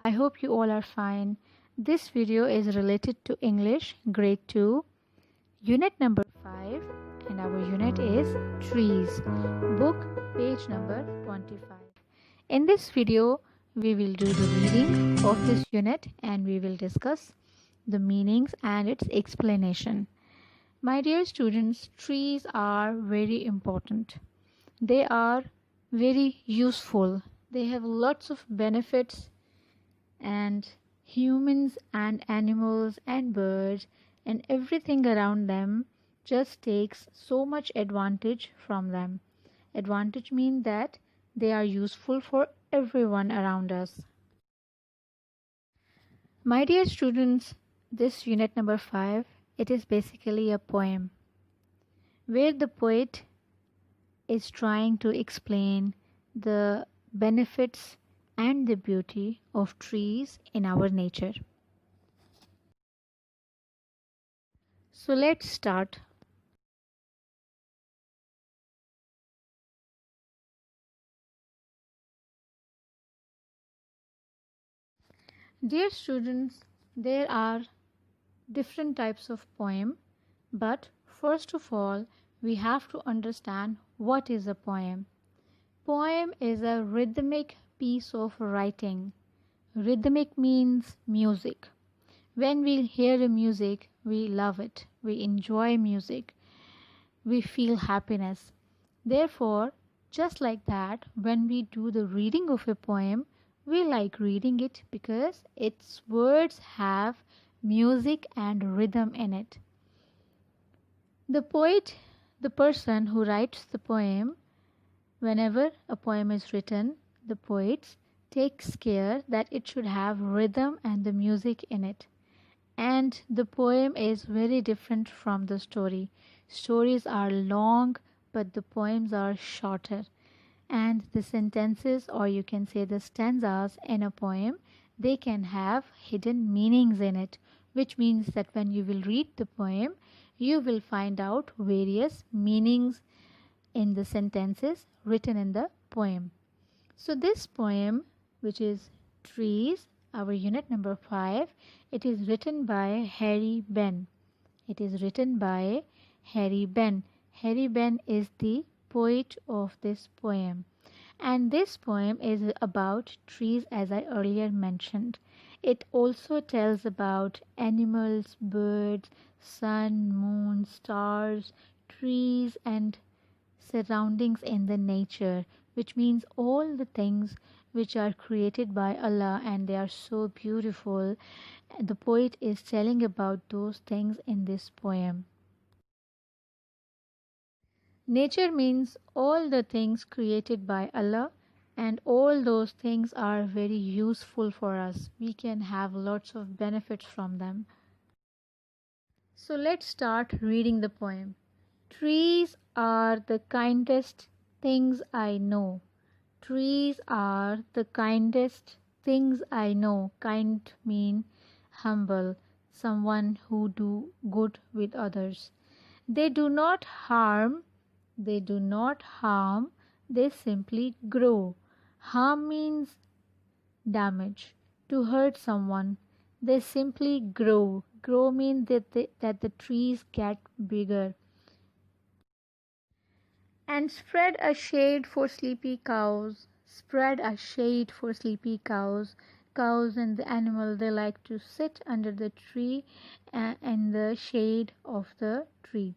I hope you all are fine. This video is related to English grade 2, unit number 5, and our unit is trees, book page number 25. In this video, we will do the reading of this unit and we will discuss the meanings and its explanation. My dear students, trees are very important. They are very useful. They have lots of benefits, and humans and animals and birds and everything around them just takes so much advantage from them. Advantage means that they are useful for everyone around us. My dear students, this unit number 5, it is basically a poem where the poet is trying to explain the benefits and the beauty of trees in our nature. So let's start. Dear students, there are different types of poem, but first of all, we have to understand what is a poem. Poem is a rhythmic piece of writing. Rhythmic means music. When we hear the music, we love it. We enjoy music. We feel happiness. Therefore, just like that, when we do the reading of a poem, we like reading it because its words have music and rhythm in it. The poet, the person who writes the poem, whenever a poem is written, the poet takes care that it should have rhythm and the music in it. And the poem is very different from the story. Stories are long, but the poems are shorter. And the sentences, or you can say the stanzas in a poem, they can have hidden meanings in it, which means that when you will read the poem, you will find out various meanings in the sentences written in the poem. So this poem, which is Trees, our unit number 5, it is written by Harry Benn. It is written by Harry Benn. Harry Benn is the poet of this poem. And this poem is about trees, as I earlier mentioned. It also tells about animals, birds, sun, moon, stars, trees, and surroundings in the nature, which means all the things which are created by Allah and they are so beautiful. The poet is telling about those things in this poem. Nature means all the things created by Allah, and all those things are very useful for us. We can have lots of benefits from them. So let's start reading the poem. Trees are the kindest things I know. Trees are the kindest things I know. Kind mean humble, someone who do good with others. They do not harm, they do not harm, they simply grow. Harm means damage, to hurt someone. They simply grow. Grow means that the trees get bigger. And spread a shade for sleepy cows. Spread a shade for sleepy cows. Cows and the animal, they like to sit under the tree and the shade of the tree.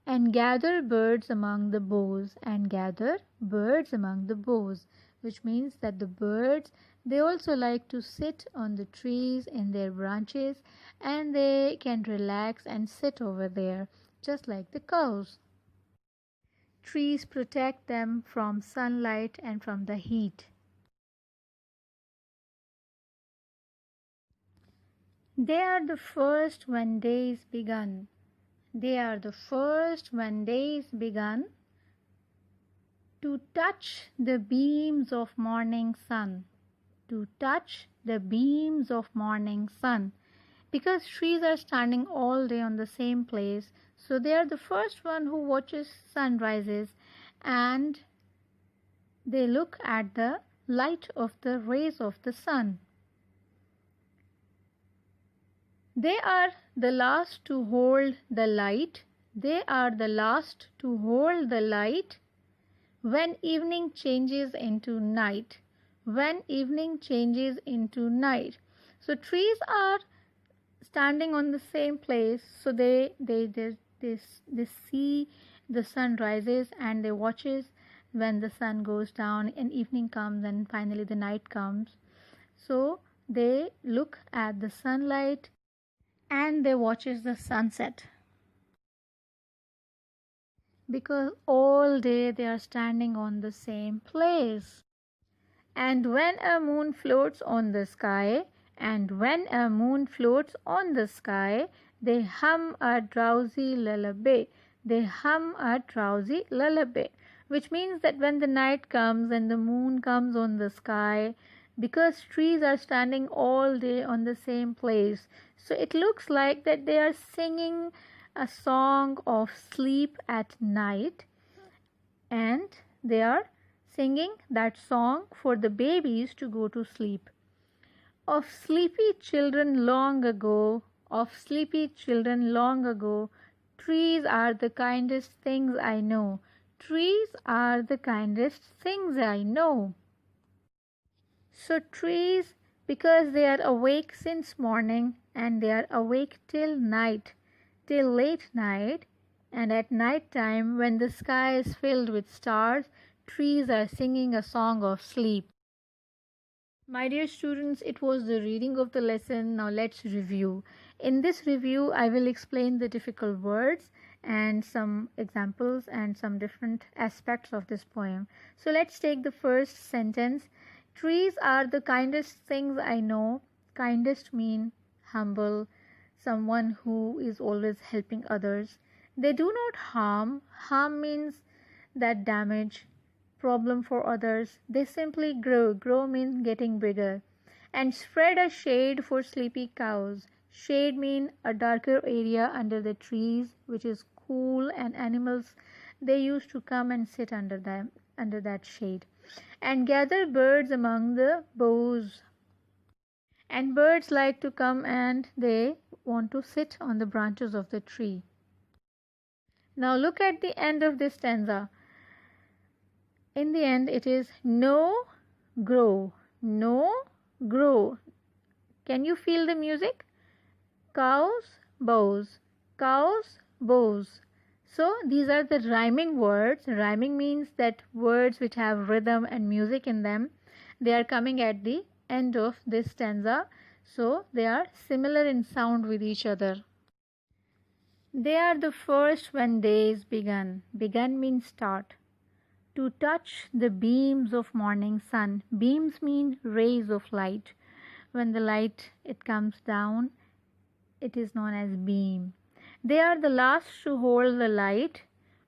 And gather birds among the boughs. And gather birds among the boughs, which means that the birds, they also like to sit on the trees in their branches, and they can relax and sit over there just like the cows. Trees protect them from sunlight and from the heat. They are the first when days begun. They are the first when days begun to touch the beams of morning sun. To touch the beams of morning sun. Because trees are standing all day on the same place, so they are the first one who watches sunrises, and they look at the light of the rays of the sun. They are the last to hold the light. They are the last to hold the light when evening changes into night. When evening changes into night. So trees are standing on the same place, so they see the sun rises and they watches when the sun goes down and evening comes and finally the night comes. So they look at the sunlight and they watches the sunset, because all day they are standing on the same place. And when a moon floats on the sky, and when a moon floats on the sky, they hum a drowsy lullaby. They hum a drowsy lullaby, which means that when the night comes and the moon comes on the sky, because trees are standing all day on the same place, so it looks like that they are singing a song of sleep at night, and they are singing that song for the babies to go to sleep. Of sleepy children long ago, of sleepy children long ago, trees are the kindest things I know. Trees are the kindest things I know. So trees, because they are awake since morning and they are awake till night, till late night, and at night time when the sky is filled with stars, trees are singing a song of sleep. My dear students, it was the reading of the lesson. Now let's review. In this review, I will explain the difficult words and some examples and some different aspects of this poem. So let's take the first sentence. Trees are the kindest things I know. Kindest mean humble, someone who is always helping others. They do not harm. Harm means that damage, problem for others. They simply grow. Grow means getting bigger. And spread a shade for sleepy cows. Shade mean a darker area under the trees, which is cool, and animals, they used to come and sit under them, under that shade. And gather birds among the boughs. And birds like to come and they want to sit on the branches of the tree. Now look at the end of this stanza. In the end, it is no, grow, no, grow. Can you feel the music? Cows, bows, cows, bows. So these are the rhyming words. Rhyming means that words which have rhythm and music in them, they are coming at the end of this stanza. So they are similar in sound with each other. They are the first when days begun. Begun means start. To touch the beams of morning sun. Beams mean rays of light. When the light it comes down, it is known as beam. They are the last to hold the light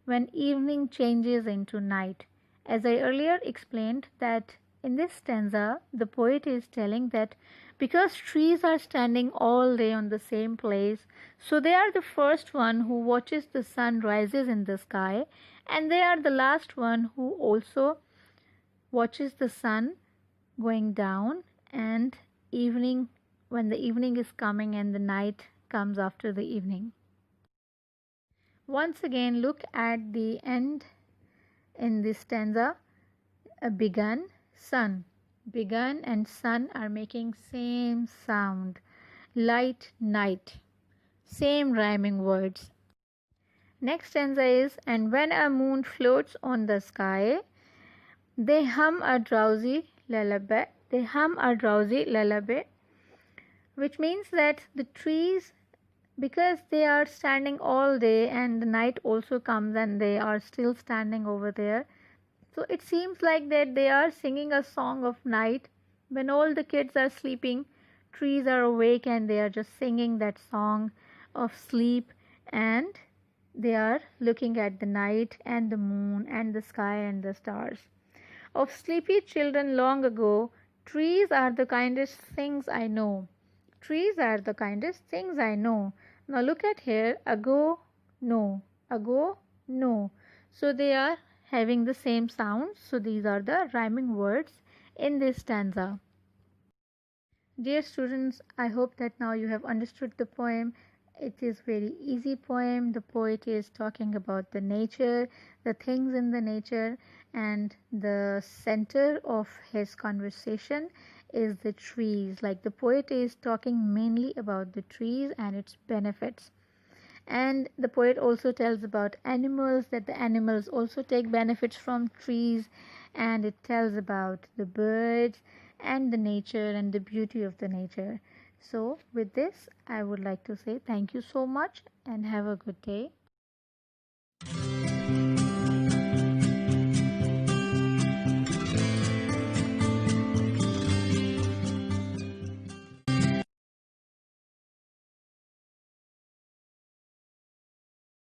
when evening changes into night. As I earlier explained that in this stanza, the poet is telling that because trees are standing all day on the same place, so they are the first one who watches the sun rises in the sky, and they are the last one who also watches the sun going down and evening, when the evening is coming and the night comes after the evening. Once again, look at the end in this stanza. Begun, sun. Begun and sun are making same sound. Light, night. Same rhyming words. Next stanza is, and when a moon floats on the sky, they hum a drowsy lullaby. They hum a drowsy lullaby, which means that the trees, because they are standing all day and the night also comes and they are still standing over there, so it seems like that they are singing a song of night. When all the kids are sleeping, trees are awake and they are just singing that song of sleep, and they are looking at the night and the moon and the sky and the stars. Of sleepy children long ago, trees are the kindest things I know. Trees are the kindest things I know. Now look at here, ago, no, ago, no. So they are having the same sound. So these are the rhyming words in this stanza. Dear students, I hope that now you have understood the poem. It is very easy poem. The poet is talking about the nature, the things in the nature, and the center of his conversation is the trees. Like the poet is talking mainly about the trees and its benefits. And the poet also tells about animals, that the animals also take benefits from trees, and it tells about the birds and the nature and the beauty of the nature. So with this I would like to say thank you so much and have a good day.